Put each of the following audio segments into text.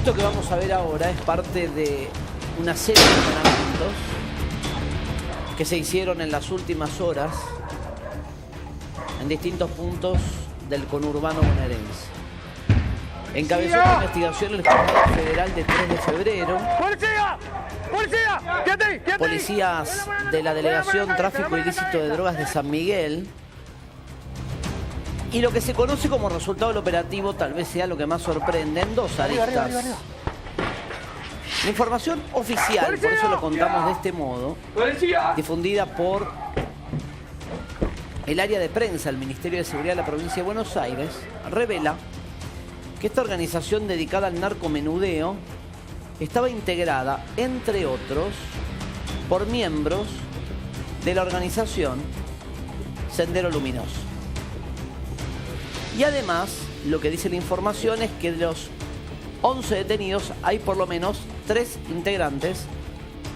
Esto que vamos a ver ahora es parte de una serie de entrenamientos que se hicieron en las últimas horas en distintos puntos del conurbano bonaerense. Encabezó la investigación el Juzgado Federal de 3 de febrero. ¡Policía! ¡Policía! ¡Quédate ahí! ¡Quédate ahí! Policías de la Delegación Tráfico Ilícito de Drogas de San Miguel. Y lo que se conoce como resultado del operativo tal vez sea lo que más sorprende en dos aristas. La información oficial, por eso lo contamos de este modo, difundida por el área de prensa del Ministerio de Seguridad de la Provincia de Buenos Aires, revela que esta organización dedicada al narcomenudeo estaba integrada, entre otros, por miembros de la organización Sendero Luminoso. Y además, lo que dice la información es que de los 11 detenidos hay por lo menos 3 integrantes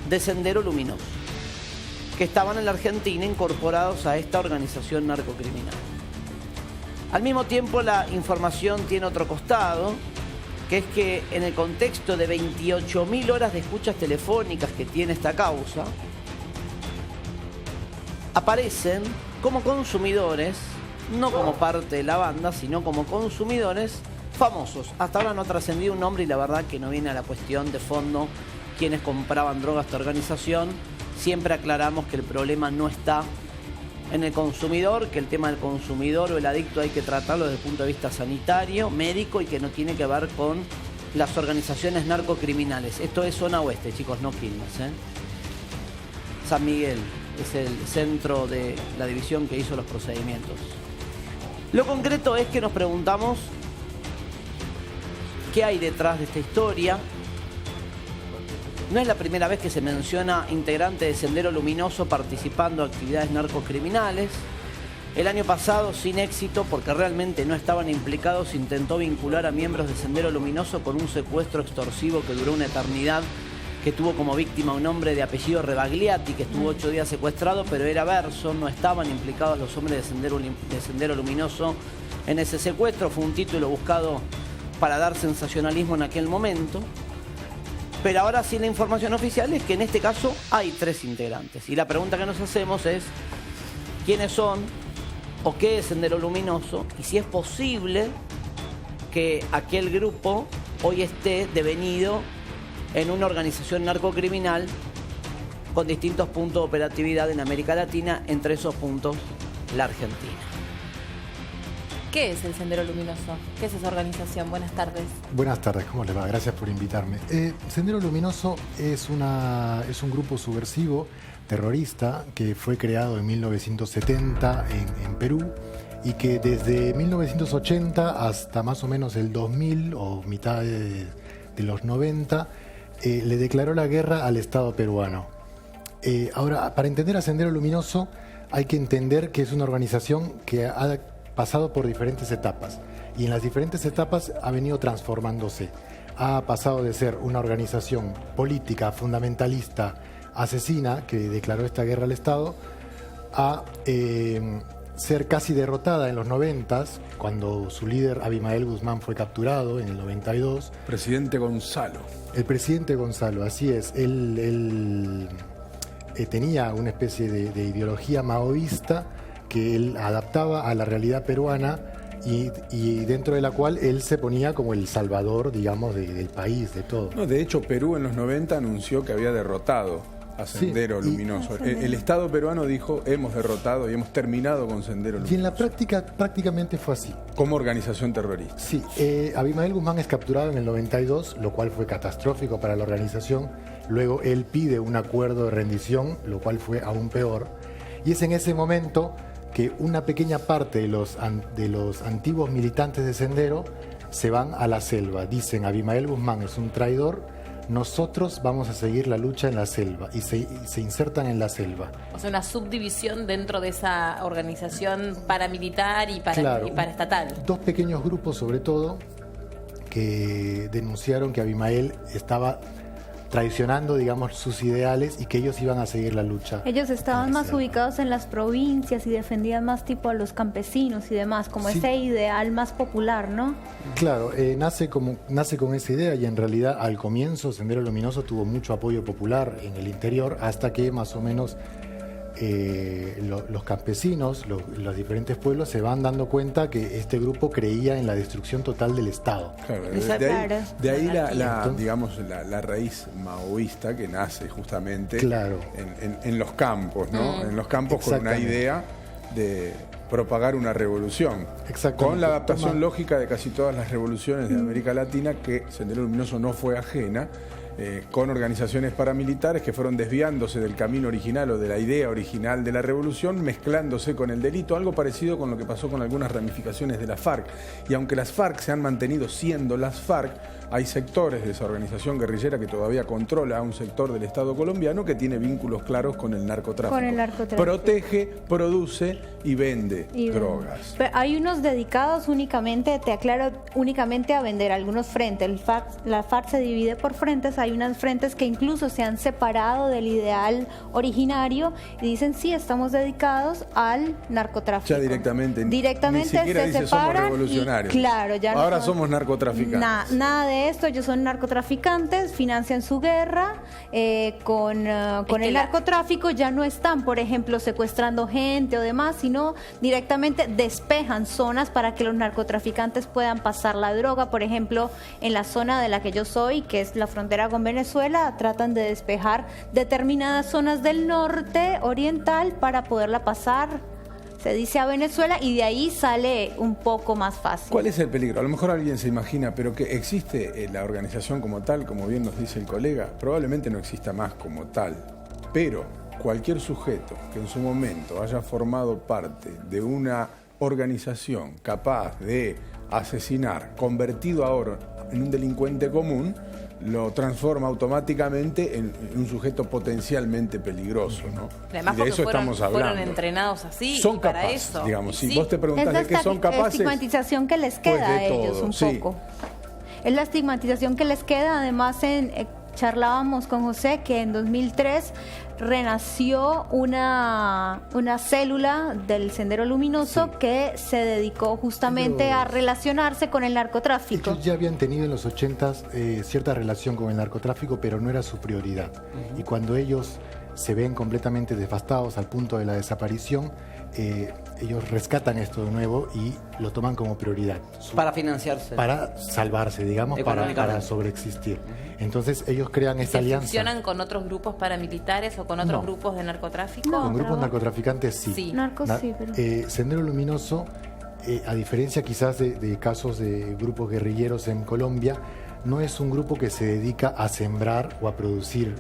de Sendero Luminoso que estaban en la Argentina incorporados a esta organización narcocriminal. Al mismo tiempo, la información tiene otro costado, que es que en el contexto de 28.000 horas de escuchas telefónicas que tiene esta causa, aparecen como consumidores, no como parte de la banda, sino como consumidores famosos. Hasta ahora no ha trascendido un nombre y la verdad que no viene a la cuestión de fondo quienes compraban droga a esta organización. Siempre aclaramos que el problema no está en el consumidor, que el tema del consumidor o el adicto hay que tratarlo desde el punto de vista sanitario, médico, y que no tiene que ver con las organizaciones narcocriminales. Esto es zona oeste, chicos, no Quilmes, ¿eh? San Miguel es el centro de la división que hizo los procedimientos. Lo concreto es que nos preguntamos qué hay detrás de esta historia. No es la primera vez que se menciona integrante de Sendero Luminoso participando en actividades narcocriminales. El año pasado, sin éxito, porque realmente no estaban implicados, intentó vincular a miembros de Sendero Luminoso con un secuestro extorsivo que duró una eternidad, que tuvo como víctima un hombre de apellido Rebagliati, que estuvo 8 días secuestrado, pero era verso, no estaban implicados los hombres de Sendero Luminoso en ese secuestro. Fue un título buscado para dar sensacionalismo en aquel momento. Pero ahora sí la información oficial es que en este caso hay 3 integrantes. Y la pregunta que nos hacemos es quiénes son o qué es Sendero Luminoso y si es posible que aquel grupo hoy esté devenido en una organización narcocriminal con distintos puntos de operatividad en América Latina, entre esos puntos la Argentina. ¿Qué es el Sendero Luminoso? ¿Qué es esa organización? Buenas tardes. Buenas tardes, ¿cómo les va? Gracias por invitarme. Sendero Luminoso es un grupo subversivo, terrorista, que fue creado en 1970 en Perú y que desde 1980 hasta más o menos el 2000 o mitad de los 90 le declaró la guerra al Estado peruano. Ahora, para entender a Sendero Luminoso hay que entender que es una organización que ha pasado por diferentes etapas y en las diferentes etapas ha venido transformándose. Ha pasado de ser una organización política, fundamentalista, asesina, que declaró esta guerra al Estado, a ser casi derrotada en los 90s, cuando su líder Abimael Guzmán fue capturado en el 92. Presidente Gonzalo. El presidente Gonzalo, así es. Él tenía una especie de ideología maoísta que él adaptaba a la realidad peruana y dentro de la cual él se ponía como el salvador, digamos, del país, de todo. No, de hecho, Perú en los 90 anunció que había derrotado a Sendero Luminoso. El Estado peruano dijo, hemos derrotado y hemos terminado con Sendero Luminoso. Y en la práctica prácticamente fue así. Como organización terrorista. Sí, Abimael Guzmán es capturado en el 92, lo cual fue catastrófico para la organización. Luego él pide un acuerdo de rendición, lo cual fue aún peor. Y es en ese momento que una pequeña parte de los antiguos militantes de Sendero se van a la selva. Dicen, Abimael Guzmán es un traidor, nosotros vamos a seguir la lucha en la selva, y se insertan en la selva. O sea, una subdivisión dentro de esa organización paramilitar y paraestatal. 2 pequeños grupos, sobre todo, que denunciaron que Abimael estaba traicionando, digamos, sus ideales y que ellos iban a seguir la lucha. Ellos estaban más ubicados en las provincias y defendían más tipo a los campesinos y demás, como ese ideal más popular, ¿no? Claro, nace con esa idea y en realidad al comienzo Sendero Luminoso tuvo mucho apoyo popular en el interior hasta que más o menos los campesinos, los diferentes pueblos se van dando cuenta que este grupo creía en la destrucción total del Estado. Claro, de ahí digamos, la raíz maoísta que nace justamente en los campos, ¿no? En los campos con una idea de propagar una revolución. Con la adaptación lógica de casi todas las revoluciones de América Latina, que Sendero Luminoso no fue ajena, con organizaciones paramilitares que fueron desviándose del camino original o de la idea original de la revolución, mezclándose con el delito, algo parecido con lo que pasó con algunas ramificaciones de la FARC. Y aunque las FARC se han mantenido siendo las FARC, hay sectores de esa organización guerrillera que todavía controla a un sector del Estado colombiano que tiene vínculos claros con el narcotráfico. Protege, produce y vende drogas. Pero hay unos dedicados únicamente, te aclaro, únicamente a vender algunos frentes. La FARC se divide por frentes, hay unas frentes que incluso se han separado del ideal originario y dicen sí, estamos dedicados al narcotráfico. Ya directamente ni siquiera se separan. Somos revolucionarios. Claro, ya ahora somos narcotraficantes. Nada de esto, ellos son narcotraficantes, financian su guerra con el narcotráfico, ya no están, por ejemplo, secuestrando gente o demás, sino directamente despejan zonas para que los narcotraficantes puedan pasar la droga. Por ejemplo, en la zona de la que yo soy, que es la frontera con Venezuela, tratan de despejar determinadas zonas del norte oriental para poderla pasar, se dice, a Venezuela, y de ahí sale un poco más fácil. ¿Cuál es el peligro? A lo mejor alguien se imagina, pero que existe la organización como tal, como bien nos dice el colega, probablemente no exista más como tal, pero cualquier sujeto que en su momento haya formado parte de una organización capaz de asesinar, convertido ahora en un delincuente común, lo transforma automáticamente en un sujeto potencialmente peligroso, ¿no? Además, y de eso estamos hablando. Fueron entrenados así son para capaces, eso. Digamos, si vos te preguntás de qué son capaces, es la estigmatización que les queda a ellos un poco. Es la estigmatización que les queda. Además, charlábamos con José que en 2003 renació una célula del Sendero Luminoso que se dedicó justamente a relacionarse con el narcotráfico. Ellos ya habían tenido en los 80s cierta relación con el narcotráfico, pero no era su prioridad. Y cuando ellos se ven completamente devastados al punto de la desaparición, ellos rescatan esto de nuevo y lo toman como prioridad. Para financiarse. Para salvarse, digamos, para sobreexistir. Entonces ellos crean esta alianza. ¿Funcionan con otros grupos paramilitares o con otros grupos de narcotráfico? Con grupos narcotraficantes sí. Pero... Sendero Luminoso, a diferencia quizás de casos de grupos guerrilleros en Colombia, no es un grupo que se dedica a sembrar o a producir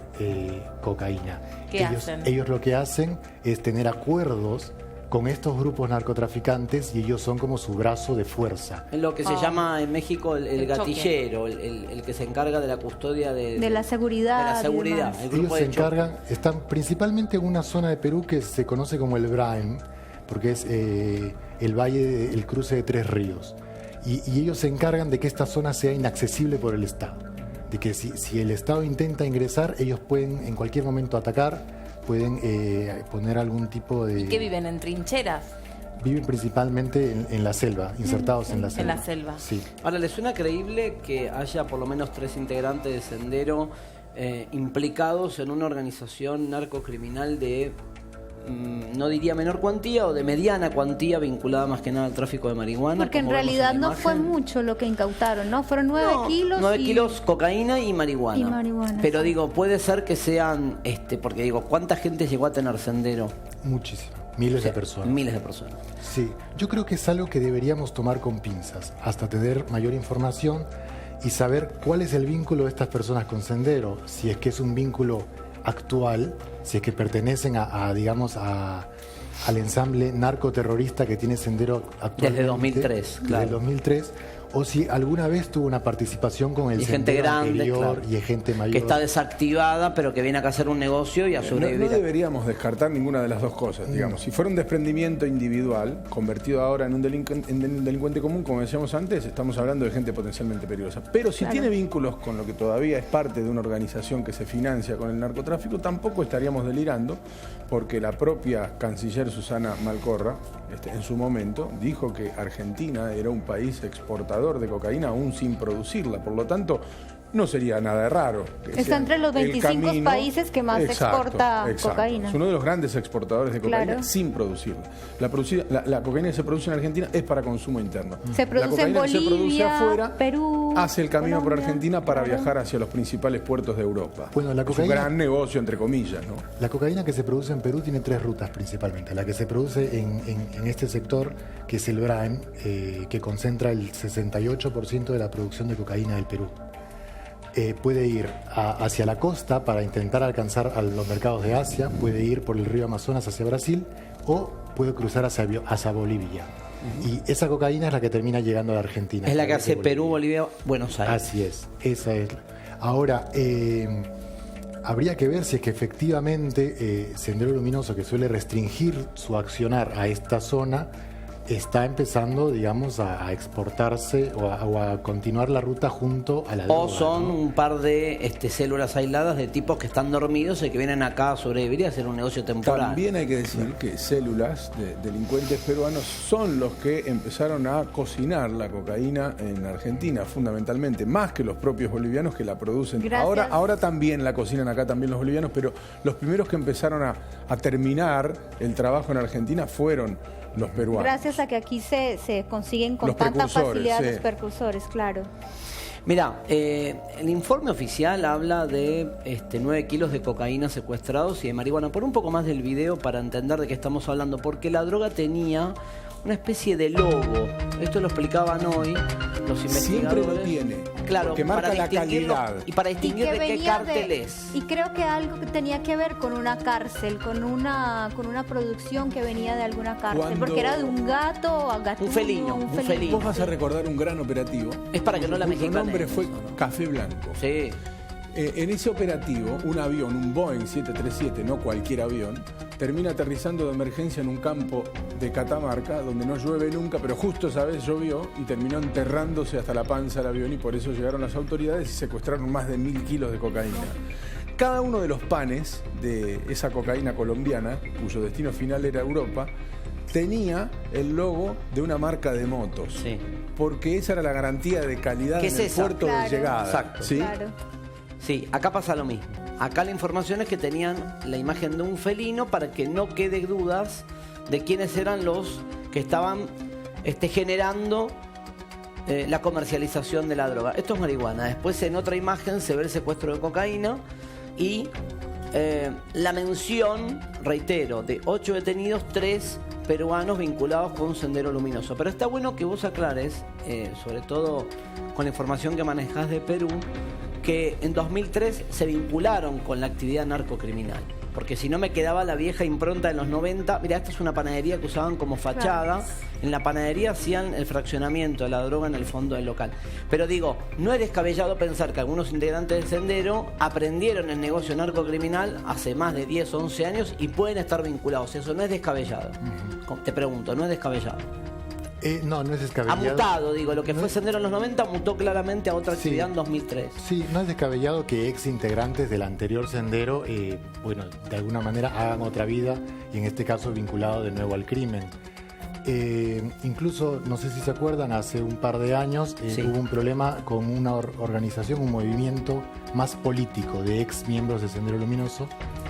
cocaína. ¿Qué hacen? Ellos lo que hacen es tener acuerdos con estos grupos narcotraficantes y ellos son como su brazo de fuerza. En lo que se llama en México el gatillero, el que se encarga de la custodia de la seguridad. Ellos se encargan, están principalmente en una zona de Perú que se conoce como el Braem, porque es el valle, el cruce de 3 ríos. Y ellos se encargan de que esta zona sea inaccesible por el Estado. De que si el Estado intenta ingresar, ellos pueden en cualquier momento atacar, pueden poner algún tipo de... ¿Y qué viven? ¿En trincheras? Viven principalmente en la selva, insertados en la selva. En la selva. Sí. Ahora, ¿les suena creíble que haya por lo menos 3 integrantes de Sendero implicados en una organización narcocriminal de, no diría menor cuantía, o de mediana cuantía, vinculada más que nada al tráfico de marihuana? Porque en realidad no fue mucho lo que incautaron, ¿no? Fueron 9 kilos. 9 kilos cocaína y marihuana. Pero sí. digo, puede ser que sean, porque digo, ¿cuánta gente llegó a tener Sendero? Muchísimo. Miles de personas. Miles de personas. Sí, yo creo que es algo que deberíamos tomar con pinzas, hasta tener mayor información y saber cuál es el vínculo de estas personas con Sendero, si es que es un vínculo actual, si es que pertenecen digamos, al ensamble narcoterrorista que tiene Sendero actualmente. Desde 2003, claro. Desde 2003, o si alguna vez tuvo una participación con el sendero anterior y gente mayor. Que está desactivada, pero que viene acá a hacer un negocio y a sobrevivir. No deberíamos descartar ninguna de las dos cosas, digamos. Si fuera un desprendimiento individual, convertido ahora en un delincuente común, como decíamos antes, estamos hablando de gente potencialmente peligrosa. Pero si tiene vínculos con lo que todavía es parte de una organización que se financia con el narcotráfico, tampoco estaríamos delirando, porque la propia canciller Susana Malcorra, en su momento, dijo que Argentina era un país exportador de cocaína aún sin producirla. Por lo tanto, no sería nada raro. Está entre los 25 países que más exporta cocaína. Es uno de los grandes exportadores de cocaína sin producirla. La cocaína que se produce en Argentina es para consumo interno. Se produce en Bolivia, se produce afuera, Perú, hace el camino Colombia, por Argentina para viajar hacia los principales puertos de Europa. Bueno, la cocaína, es un gran negocio, entre comillas, ¿no? La cocaína que se produce en Perú tiene 3 rutas principalmente. La que se produce en este sector, que es el Braem, que concentra el 68% de la producción de cocaína del Perú. Puede ir hacia la costa para intentar alcanzar a los mercados de Asia, puede ir por el río Amazonas hacia Brasil o puede cruzar hacia Bolivia. Y esa cocaína es la que termina llegando a la Argentina. Es la que hace Perú, Bolivia, Buenos Aires. Así es, esa es. Ahora, habría que ver si es que efectivamente Sendero Luminoso, que suele restringir su accionar a esta zona, está empezando, digamos, a exportarse o a continuar la ruta junto a la droga. O son un par de células aisladas de tipos que están dormidos y que vienen acá a sobrevivir y a hacer un negocio temporal. También hay que decir que células de delincuentes peruanos son los que empezaron a cocinar la cocaína en Argentina, fundamentalmente, más que los propios bolivianos que la producen. Ahora también la cocinan acá también los bolivianos, pero los primeros que empezaron a terminar el trabajo en Argentina fueron los peruanos. Gracias a que aquí se consiguen con tanta facilidad los precursores, claro. Mira, el informe oficial habla de 9 kilos de cocaína secuestrados y de marihuana. Por un poco más del video para entender de qué estamos hablando, porque la droga tenía una especie de logo. Esto lo explicaban hoy los investigadores. Siempre lo tiene. Claro, que marca la calidad. Y para distinguir de qué cártel es. Y creo que algo que tenía que ver con una cárcel, con una producción que venía de alguna cárcel, porque era de un gato o gatuno. Un felino. Vos vas a recordar un gran operativo. Es para que no la mexicanen. Su nombre fue Café Blanco. Sí. En ese operativo, un avión, un Boeing 737, no cualquier avión, termina aterrizando de emergencia en un campo de Catamarca, donde no llueve nunca, pero justo esa vez llovió y terminó enterrándose hasta la panza el avión y por eso llegaron las autoridades y secuestraron más de 1000 kilos de cocaína. Cada uno de los panes de esa cocaína colombiana, cuyo destino final era Europa, tenía el logo de una marca de motos. Sí. Porque esa era la garantía de calidad en el puerto de llegada. Exacto. ¿Sí? Claro. Sí, acá pasa lo mismo. Acá la información es que tenían la imagen de un felino para que no quede dudas de quiénes eran los que estaban generando la comercialización de la droga. Esto es marihuana. Después en otra imagen se ve el secuestro de cocaína y la mención, reitero, de 8 detenidos, 3 peruanos vinculados con Sendero Luminoso. Pero está bueno que vos aclares, sobre todo con la información que manejás de Perú, que en 2003 se vincularon con la actividad narcocriminal. Porque si no me quedaba la vieja impronta de los 90. Mira, esta es una panadería que usaban como fachada. En la panadería hacían el fraccionamiento de la droga en el fondo del local. Pero digo, no es descabellado pensar que algunos integrantes del Sendero aprendieron el negocio narcocriminal hace más de 10 o 11 años y pueden estar vinculados. Eso no es descabellado. Te pregunto, ¿no es descabellado? No es descabellado. Ha mutado, digo, lo que fue Sendero en los 90 mutó claramente a otra actividad en 2003. Sí, no es descabellado que ex integrantes del anterior Sendero, de alguna manera hagan otra vida y en este caso vinculado de nuevo al crimen. Incluso, no sé si se acuerdan, hace un par de años hubo un problema con una organización, un movimiento más político de ex miembros de Sendero Luminoso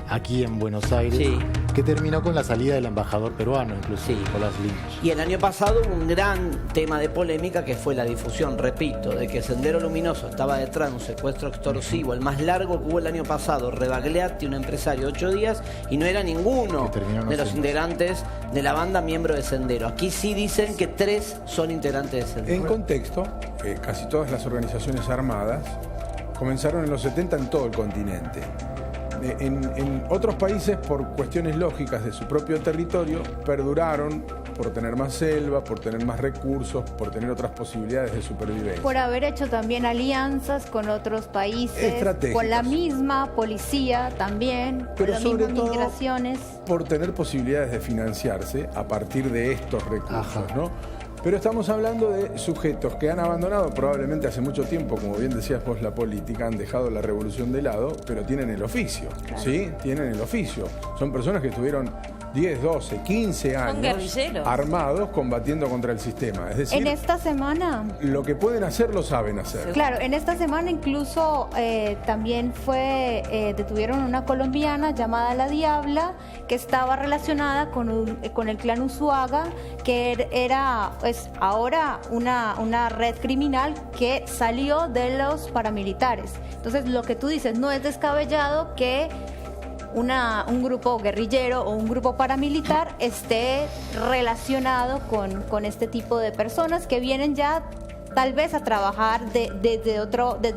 aquí en Buenos Aires, que terminó con la salida del embajador peruano, incluso Nicolás Lynch. Y el año pasado hubo un gran tema de polémica que fue la difusión, repito, de que Sendero Luminoso estaba detrás de un secuestro extorsivo, el más largo que hubo el año pasado, Rebagliati, un empresario, 8 días, y no era ninguno de los integrantes de la banda miembro de Sendero. Aquí sí dicen que 3 son integrantes de Sendero. En contexto, casi todas las organizaciones armadas comenzaron en los 70 en todo el continente. En otros países, por cuestiones lógicas de su propio territorio, perduraron por tener más selva, por tener más recursos, por tener otras posibilidades de supervivencia. Por haber hecho también alianzas con otros países, con la misma policía también, pero con las sobre mismas todo migraciones. Por tener posibilidades de financiarse a partir de estos recursos, ¿no? Pero estamos hablando de sujetos que han abandonado probablemente hace mucho tiempo, como bien decías vos, la política, han dejado la revolución de lado, pero tienen el oficio, ¿sí? Tienen el oficio. Son personas que estuvieron 10, 12, 15 años armados combatiendo contra el sistema. Es decir, en esta semana, lo que pueden hacer lo saben hacer. Claro, en esta semana incluso también detuvieron una colombiana llamada La Diabla, que estaba relacionada con el clan Usuaga, que era ahora una red criminal que salió de los paramilitares. Entonces, lo que tú dices, no es descabellado que un grupo guerrillero o un grupo paramilitar esté relacionado con este tipo de personas que vienen ya tal vez a trabajar desde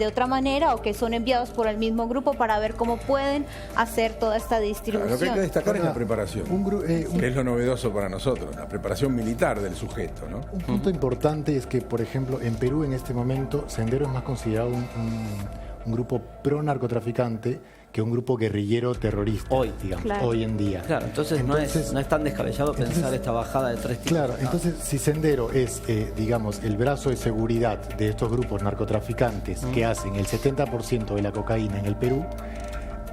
otra manera, o que son enviados por el mismo grupo para ver cómo pueden hacer toda esta distribución. Lo que hay que destacar es la preparación, que es lo novedoso para nosotros, la preparación militar del sujeto, ¿no? Un punto importante es que, por ejemplo, en Perú en este momento, Sendero es más considerado un grupo pro-narcotraficante que un grupo guerrillero terrorista, digamos, hoy en día. Claro, entonces no es tan descabellado pensar esta bajada de 3 tipos. Claro, entonces si Sendero es, digamos, el brazo de seguridad de estos grupos narcotraficantes que hacen el 70% de la cocaína en el Perú,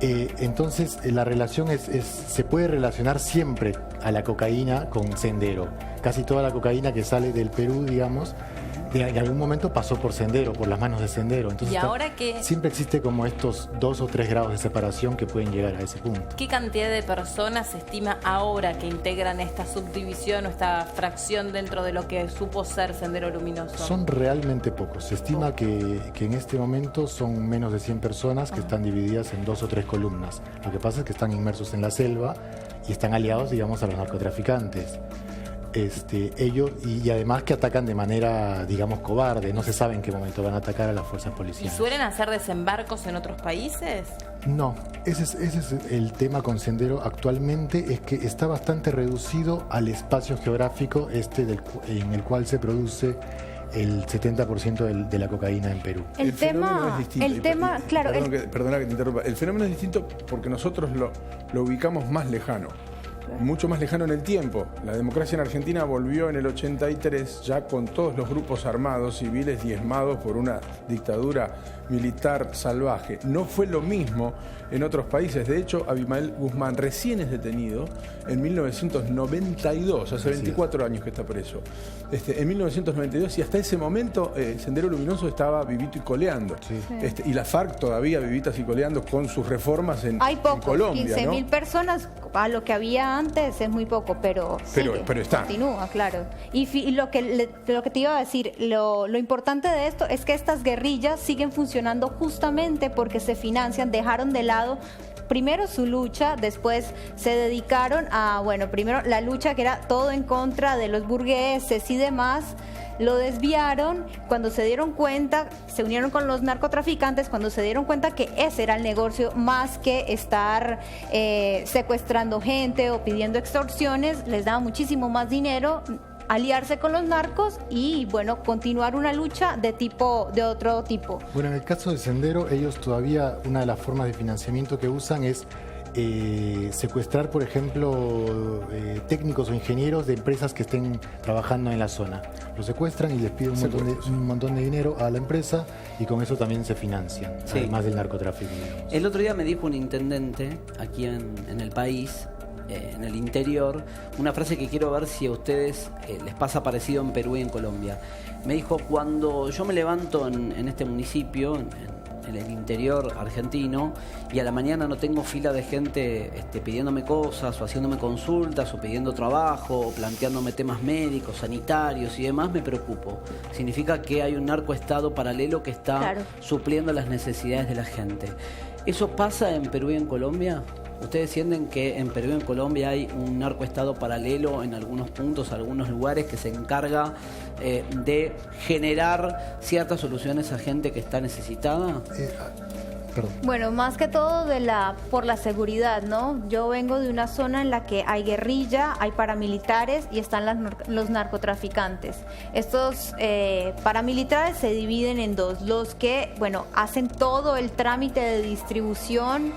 entonces la relación se puede relacionar siempre a la cocaína con Sendero. Casi toda la cocaína que sale del Perú, digamos, en algún momento pasó por Sendero, por las manos de Sendero. Entonces, y ahora que siempre existe como estos 2 o 3 grados de separación que pueden llegar a ese punto. ¿Qué cantidad de personas se estima ahora que integran esta subdivisión o esta fracción dentro de lo que supo ser Sendero Luminoso? Son realmente pocos. Se estima que en este momento son menos de 100 personas que están divididas en 2 o 3 columnas. Lo que pasa es que están inmersos en la selva y están aliados, digamos, a los narcotraficantes. Ellos y además que atacan de manera, digamos, cobarde. No se sabe en qué momento van a atacar a las fuerzas policiales. ¿Y suelen hacer desembarcos en otros países? No, ese es el tema con Sendero actualmente, es que está bastante reducido al espacio geográfico en el cual se produce el 70% de la cocaína en Perú. El tema, claro. Perdona que te interrumpa. El fenómeno es distinto porque nosotros lo ubicamos más lejano. Mucho más lejano en el tiempo. La democracia en Argentina volvió en el 83 ya con todos los grupos armados civiles diezmados por una dictadura militar salvaje. No fue lo mismo en otros países. De hecho, Abimael Guzmán recién es detenido en 1992, hace 24 años que está preso. En 1992, y hasta ese momento Sendero Luminoso estaba vivito y coleando. Y la FARC todavía vivitas y coleando con sus reformas en Colombia. 15.000 personas, a lo que había antes es muy poco, pero está. Continúa, claro. Y lo que te iba a decir, lo importante de esto es que estas guerrillas siguen funcionando justamente porque se financian, dejaron de lado primero su lucha, después se dedicaron a, primero la lucha que era todo en contra de los burgueses y demás, lo desviaron. Cuando se dieron cuenta, se unieron con los narcotraficantes, cuando se dieron cuenta que ese era el negocio, más que estar secuestrando gente o pidiendo extorsiones, les daba muchísimo más dinero aliarse con los narcos y continuar una lucha de otro tipo. Bueno, en el caso de Sendero, ellos todavía, una de las formas de financiamiento que usan es secuestrar, por ejemplo, técnicos o ingenieros de empresas que estén trabajando en la zona. Los secuestran y les piden un montón de dinero a la empresa y con eso también se financian, además del narcotráfico, digamos. El otro día me dijo un intendente aquí en el país, en el interior, una frase que quiero ver si a ustedes les pasa parecido en Perú y en Colombia. Me dijo: cuando yo me levanto en este municipio, en el interior argentino, y a la mañana no tengo fila de gente pidiéndome cosas o haciéndome consultas o pidiendo trabajo o planteándome temas médicos, sanitarios y demás, me preocupo. Significa que hay un narcoestado paralelo que está supliendo las necesidades de la gente. ¿Eso pasa en Perú y en Colombia? ¿Ustedes sienten que en Perú y en Colombia hay un narcoestado paralelo en algunos puntos, algunos lugares, que se encarga de generar ciertas soluciones a gente que está necesitada? Perdón. Bueno, más que todo por la seguridad, ¿no? Yo vengo de una zona en la que hay guerrilla, hay paramilitares y están los narcotraficantes. Estos paramilitares se dividen en dos: los que, bueno, hacen todo el trámite de distribución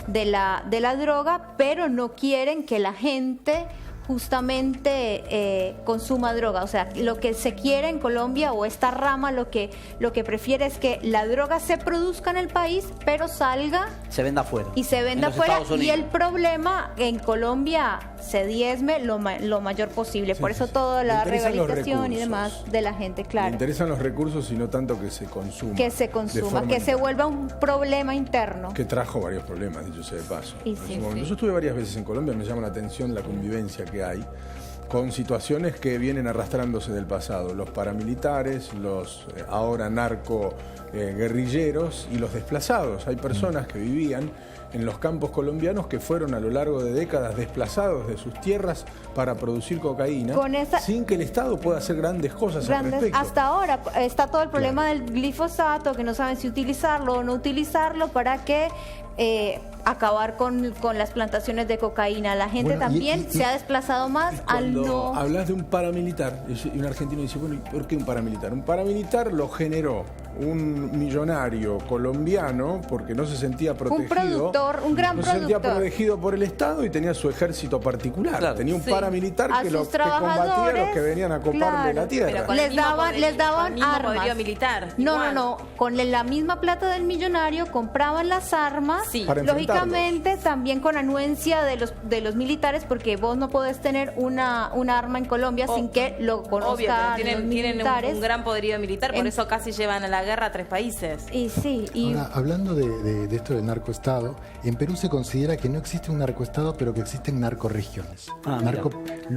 de la droga, pero no quieren que la gente justamente consuma droga. O sea, lo que se quiere en Colombia, o esta rama lo que prefiere, es que la droga se produzca en el país, pero salga, se venda afuera. Y se venda afuera, y el problema en Colombia se diezme lo mayor posible. Por eso toda la rehabilitación y demás de la gente, claro. Me interesan los recursos y no tanto que se consuma. Que se consuma, que se vuelva un problema interno. Que trajo varios problemas, dicho sea de paso. Sí. Yo estuve varias veces en Colombia, me llama la atención la convivencia que hay con situaciones que vienen arrastrándose del pasado. Los paramilitares, los ahora narco guerrilleros y los desplazados. Hay personas que vivían en los campos colombianos que fueron a lo largo de décadas desplazados de sus tierras para producir cocaína, sin que el Estado pueda hacer grandes cosas al respecto. Hasta ahora está todo el problema del glifosato, que no saben si utilizarlo o no utilizarlo para que acabar con las plantaciones de cocaína. La gente también se ha desplazado más al no... Hablas de un paramilitar, y un argentino dice, bueno, ¿por qué un paramilitar? Un paramilitar lo generó un millonario colombiano porque no se sentía protegido. Un productor, un gran productor. No se sentía protegido por el Estado y tenía su ejército particular. Claro. Tenía un paramilitar que combatía a los que venían a coparle la tierra. Pero les daban armas. Militar, no. Con la misma plata del millonario compraban las armas. Sí. Lógicamente también con anuencia de los militares, porque vos no podés tener una arma en Colombia sin que lo conozcan los militares. Tienen un gran poderío militar, por eso casi llevan a la guerra a 3 países. Ahora, hablando de esto del narcoestado, en Perú se considera que no existe un narcoestado, pero que existen narcorregiones.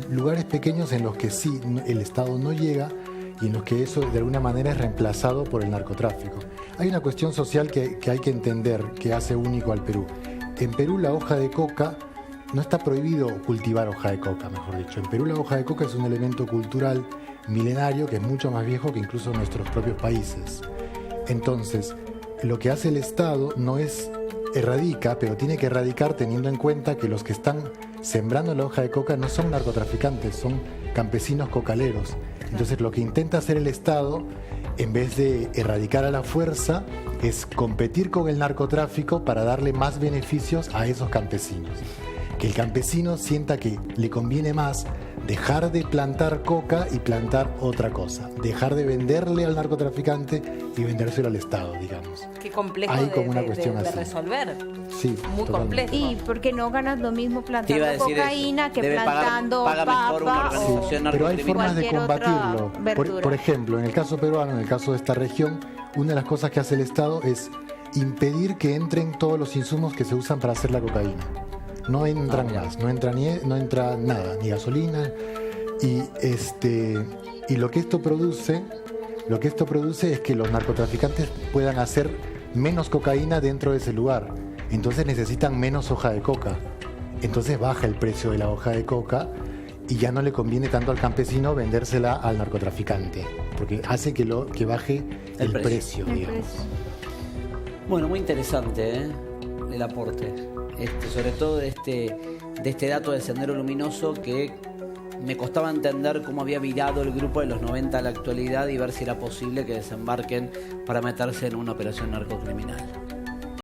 Lugares pequeños en los que sí el Estado no llega y en los que eso de alguna manera es reemplazado por el narcotráfico. Hay una cuestión social que hay que entender, que hace único al Perú. En Perú la hoja de coca, no está prohibido cultivar hoja de coca, mejor dicho. En Perú la hoja de coca es un elemento cultural milenario que es mucho más viejo que incluso nuestros propios países. Entonces, lo que hace el Estado no es erradica, pero tiene que erradicar teniendo en cuenta que los que están sembrando la hoja de coca no son narcotraficantes, son campesinos cocaleros. Entonces lo que intenta hacer el Estado, en vez de erradicar a la fuerza, es competir con el narcotráfico para darle más beneficios a esos campesinos. Que el campesino sienta que le conviene más dejar de plantar coca y plantar otra cosa. Dejar de venderle al narcotraficante y vendérselo al Estado, digamos. Qué complejo hay como una cuestión de así. Resolver. Sí, muy complejo. Y porque no ganas lo mismo plantando cocaína que plantando papa. Pero hay formas de combatirlo. Por ejemplo, en el caso peruano, en el caso de esta región, una de las cosas que hace el Estado es impedir que entren todos los insumos que se usan para hacer la cocaína. No entran más, no entra nada, ni gasolina. Y lo que esto produce es que los narcotraficantes puedan hacer menos cocaína dentro de ese lugar. Entonces necesitan menos hoja de coca. Entonces baja el precio de la hoja de coca y ya no le conviene tanto al campesino vendérsela al narcotraficante, porque hace que baje el precio, digamos. Bueno, muy interesante, el aporte. Sobre todo de este dato del Sendero Luminoso, que me costaba entender cómo había virado el grupo de los 90 a la actualidad y ver si era posible que desembarquen para meterse en una operación narcocriminal.